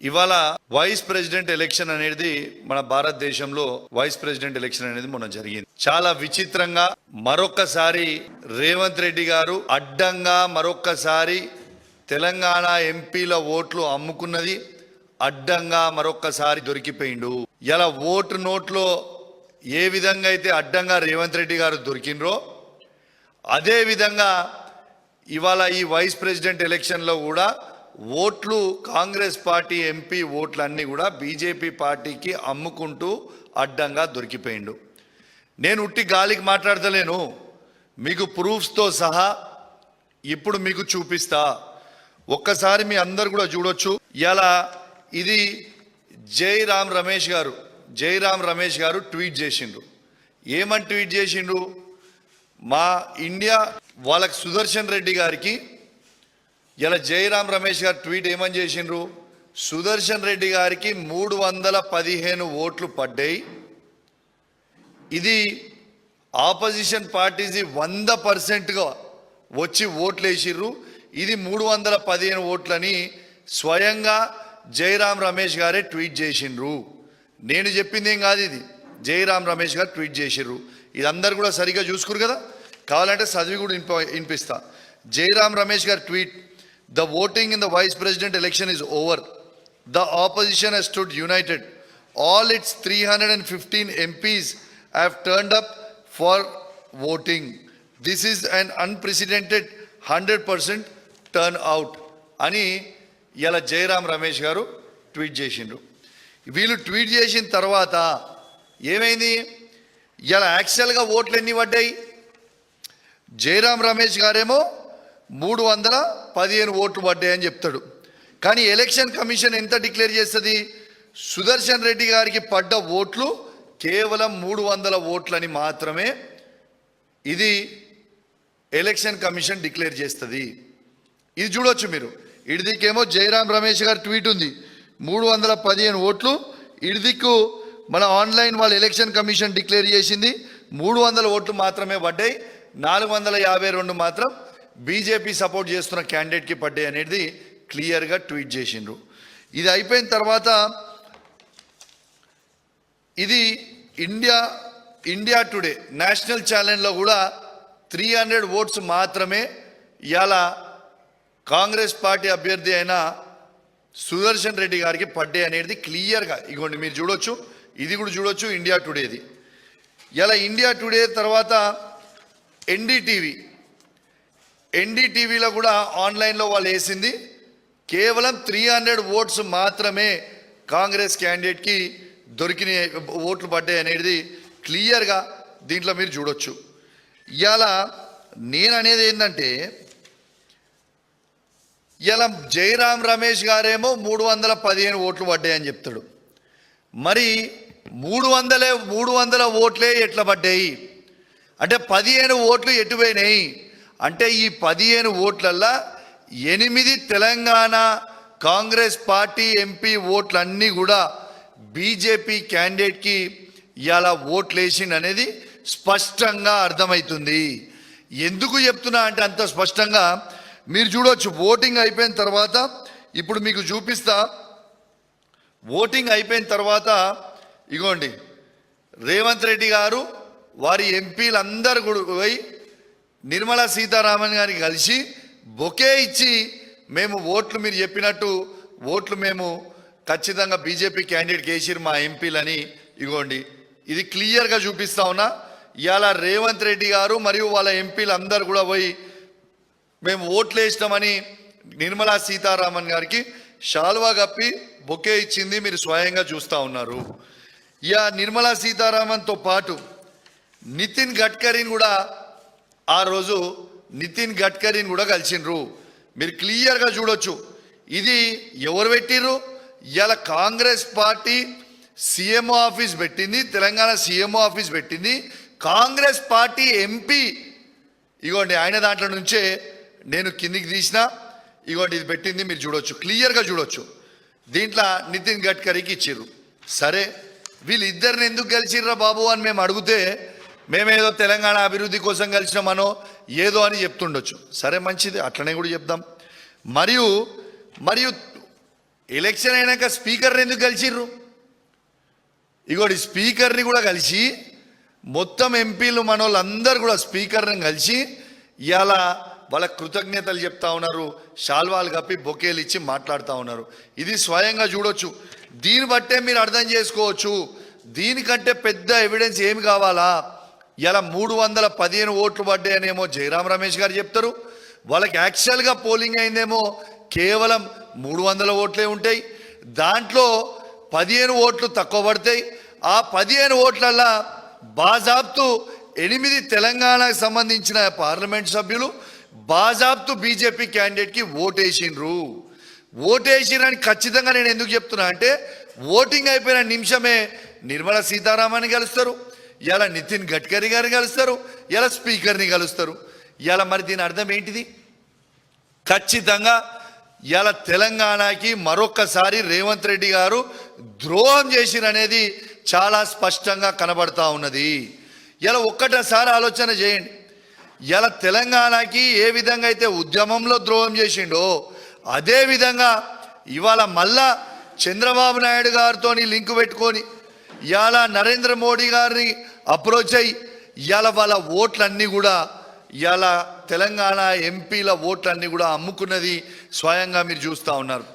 ఇవాళ vice president election అనేది మన భారతదేశంలో వైస్ ప్రెసిడెంట్ ఎలక్షన్ అనేది మొన్న జరిగింది. చాలా విచిత్రంగా మరొక్కసారి రేవంత్ రెడ్డి గారు అడ్డంగా మరొక్కసారి తెలంగాణ ఎంపీల ఓట్లు అమ్ముకున్నది, అడ్డంగా మరొక్కసారి దొరికిపోయిండు. ఇలా ఓటు నోట్లో ఏ విధంగా అయితే అడ్డంగా రేవంత్ రెడ్డి గారు దొరికినరో అదే విధంగా ఇవాళ ఈ వైస్ ప్రెసిడెంట్ ఎలక్షన్లో కూడా ఓట్లు కాంగ్రెస్ పార్టీ ఎంపీ ఓట్లన్నీ కూడా బీజేపీ పార్టీకి అమ్ముకుంటూ అడ్డంగా దొరికిపోయిండు. నేను ఉట్టి గాలికి మాట్లాడతలేను, మీకు ప్రూఫ్స్తో సహా ఇప్పుడు మీకు చూపిస్తా. ఒక్కసారి మీ అందరు కూడా చూడొచ్చు. ఇలా ఇది జైరామ్ రమేష్ గారు ట్వీట్ చేసిండ్రు. ఏమని ట్వీట్ చేసిండ్రు? మా ఇండియా వాళ్ళకి సుదర్శన్ రెడ్డి గారికి ఇలా జైరామ్ రమేష్ గారు ట్వీట్ ఏమని చేసిండ్రు? సుదర్శన్ రెడ్డి గారికి 315 ఓట్లు పడ్డాయి. ఇది ఆపోజిషన్ పార్టీస్ 100%గా వచ్చి ఓట్లు వేసిర్రు. ఇది 315 ఓట్లని స్వయంగా జైరామ్ రమేష్ గారే ట్వీట్ చేసిండ్రు. నేను చెప్పింది ఏం కాదు, ఇది జైరామ్ రమేష్ గారు ట్వీట్ చేసిర్రు. ఇది అందరు కూడా సరిగా చూసుకురు కదా, కావాలంటే చదివి కూడా వినిపిస్తా. జైరామ్ రమేష్ గారు tweet: The voting in the vice president election is over. The opposition has stood united. All its 315 MPs have turned up for voting. This is an unprecedented 100% turnout. అని ఇలా జైరామ్ రమేష్ గారు ట్వీట్ చేసిండ్రు. వీళ్ళు ట్వీట్ చేసిన తర్వాత ఏమైంది? ఇలా యాక్చువల్గా ఓట్లు ఎన్ని పడ్డాయి? జైరామ్ రమేష్ గారేమో 315 ఓట్లు పడ్డాయని చెప్తాడు. కానీ ఎలక్షన్ కమిషన్ ఎంత డిక్లేర్ చేస్తుంది? సుదర్శన్ రెడ్డి గారికి పడ్డ ఓట్లు కేవలం 300 ఓట్లని మాత్రమే ఇది ఎలక్షన్ కమిషన్ డిక్లేర్ చేస్తుంది. ఇది చూడొచ్చు మీరు. ఇడిదికేమో జైరామ్ రమేష్ గారు ట్వీట్ ఉంది, 315 ఓట్లు. ఇడిదిక్కు మన ఆన్లైన్ వాళ్ళు ఎలక్షన్ కమిషన్ డిక్లేర్ చేసింది 300 ఓట్లు మాత్రమే పడ్డాయి. 452 మాత్రం బీజేపీ సపోర్ట్ చేస్తున్న క్యాండిడేట్కి పడ్డాయి అనేది క్లియర్గా ట్వీట్ చేసిండ్రు. ఇది అయిపోయిన తర్వాత ఇది ఇండియా టుడే నేషనల్ ఛానల్లో కూడా 300 ఓట్స్ మాత్రమే ఇవాళ కాంగ్రెస్ పార్టీ అభ్యర్థి అయిన సుదర్శన్ రెడ్డి గారికి పడ్డాయి అనేది క్లియర్గా ఇగోండి మీరు చూడొచ్చు. ఇది కూడా చూడొచ్చు ఇండియా టుడేది. ఇలా ఇండియా టుడే తర్వాత ఎన్డీటీవీలో కూడా ఆన్లైన్లో వాళ్ళు వేసింది కేవలం 300 ఓట్స్ మాత్రమే కాంగ్రెస్ క్యాండిడేట్కి దొరికిన ఓట్లు పడ్డాయి అనేది క్లియర్గా దీంట్లో మీరు చూడొచ్చు. ఇవాళ నేను అనేది ఏంటంటే, ఇలా జైరామ్ రమేష్ గారేమో 315 ఓట్లు పడ్డాయని చెప్తాడు. మరి 300 ఓట్లే ఎట్లా పడ్డాయి అంటే 15 ఓట్లు ఎటుపోయినాయి అంటే ఈ 15 ఓట్లల్లో 8 తెలంగాణ కాంగ్రెస్ పార్టీ ఎంపీ ఓట్లన్నీ కూడా బీజేపీ క్యాండిడేట్కి ఇవాళ ఓట్లు వేసిండు అనేది స్పష్టంగా అర్థమవుతుంది. ఎందుకు చెప్తున్నా అంటే అంత స్పష్టంగా మీరు చూడవచ్చు. ఓటింగ్ అయిపోయిన తర్వాత ఇప్పుడు మీకు చూపిస్తా. ఓటింగ్ అయిపోయిన తర్వాత ఇగోండి రేవంత్ రెడ్డి గారు వారి ఎంపీలందరూ కూడా పోయి నిర్మలా సీతారామన్ గారికి కలిసి బొకే ఇచ్చి మేము ఓట్లు మీరు చెప్పినట్టు ఓట్లు మేము ఖచ్చితంగా బీజేపీ క్యాండిడేట్కి వేసిరు మా ఎంపీలని ఇగోండి ఇది క్లియర్గా చూపిస్తా ఉన్నా. ఇవాళ రేవంత్ రెడ్డి గారు మరియు వాళ్ళ ఎంపీలందరూ కూడా పోయి మేము ఓట్లు వేసినామని నిర్మలా సీతారామన్ గారికి షాల్వా కప్పి బొకే ఇచ్చింది మీరు స్వయంగా చూస్తూ ఉన్నారు. ఇక నిర్మలా సీతారామన్తో పాటు నితిన్ గడ్కరీని కూడా ఆ రోజు కూడా కలిసిండ్రు. మీరు క్లియర్గా చూడొచ్చు. ఇది ఎవరు పెట్టిర్రు? ఇలా కాంగ్రెస్ పార్టీ సీఎంఓ ఆఫీస్ పెట్టింది, తెలంగాణ సీఎంఓ ఆఫీస్ పెట్టింది. కాంగ్రెస్ పార్టీ ఎంపీ ఇగోండి ఆయన దాంట్లో నుంచే నేను కిందికి తీసిన ఇగోండి ఇది పెట్టింది మీరు చూడొచ్చు, క్లియర్గా చూడొచ్చు. దీంట్లో నితిన్ గడ్కరీకి ఇచ్చిర్రు. సరే వీళ్ళిద్దరిని ఎందుకు కలిసిర్రా బాబు అని మేము అడిగితే మేమేదో తెలంగాణ అభివృద్ధి కోసం కలిసినామనో ఏదో అని చెప్తుండొచ్చు. సరే మంచిది, అట్లనే కూడా చెప్దాం. మరియు ఎలక్షన్ అయినాక స్పీకర్ని ఎందుకు కలిసిర్రు? ఇగోటి స్పీకర్ని కూడా కలిసి మొత్తం ఎంపీలు మనోళ్ళందరూ కూడా స్పీకర్ని కలిసి ఇవాళ వాళ్ళ కృతజ్ఞతలు చెప్తా ఉన్నారు, శాల్వాలు కప్పి బొకేలు ఇచ్చి మాట్లాడుతూ ఉన్నారు. ఇది స్వయంగా చూడొచ్చు. దీన్ని బట్టే మీరు అర్థం చేసుకోవచ్చు దీనికంటే పెద్ద ఎవిడెన్స్ ఏమి కావాలా. ఇలా 315 ఓట్లు పడ్డాయనేమో జయరాం రమేష్ గారు చెప్తారు, వాళ్ళకి యాక్చువల్గా పోలింగ్ అయిందేమో కేవలం 300 ఓట్లే ఉంటాయి. దాంట్లో 15 ఓట్లు తక్కువ పడతాయి. ఆ 15 ఓట్లల్లా బాజాబ్తు 8 తెలంగాణకు సంబంధించిన పార్లమెంట్ సభ్యులు బాజాబ్తు బీజేపీ క్యాండిడేట్కి ఓటేసిండ్రు. ఓటేసిరని ఖచ్చితంగా నేను ఎందుకు చెప్తున్నా అంటే ఓటింగ్ అయిపోయిన నిమిషమే నిర్మలా సీతారామన్ కలుస్తారు, ఇలా నితిన్ గడ్కరీ గారిని కలుస్తారు, ఇలా స్పీకర్ని కలుస్తారు. ఇలా మరి దీని అర్థం ఏంటిది? ఖచ్చితంగా ఇలా తెలంగాణకి మరొక్కసారి రేవంత్ రెడ్డి గారు ద్రోహం చేసిరనేది చాలా స్పష్టంగా కనబడతా ఉన్నది. ఇలా ఒక్కటసారి ఆలోచన చేయండి. ఇలా తెలంగాణకి ఏ విధంగా అయితే ఉద్యమంలో ద్రోహం చేసిండో అదే విధంగా ఇవాళ మళ్ళా చంద్రబాబు నాయుడు గారితో లింక్ పెట్టుకొని ఇవాళ నరేంద్ర మోడీ గారిని అప్రోచ్ అయ్యి ఇవాళ వాళ్ళ ఓట్లన్నీ కూడా ఇవాళ తెలంగాణ ఎంపీల ఓట్లన్నీ కూడా అమ్ముకున్నది స్వయంగా మీరు చూస్తూ ఉన్నారు.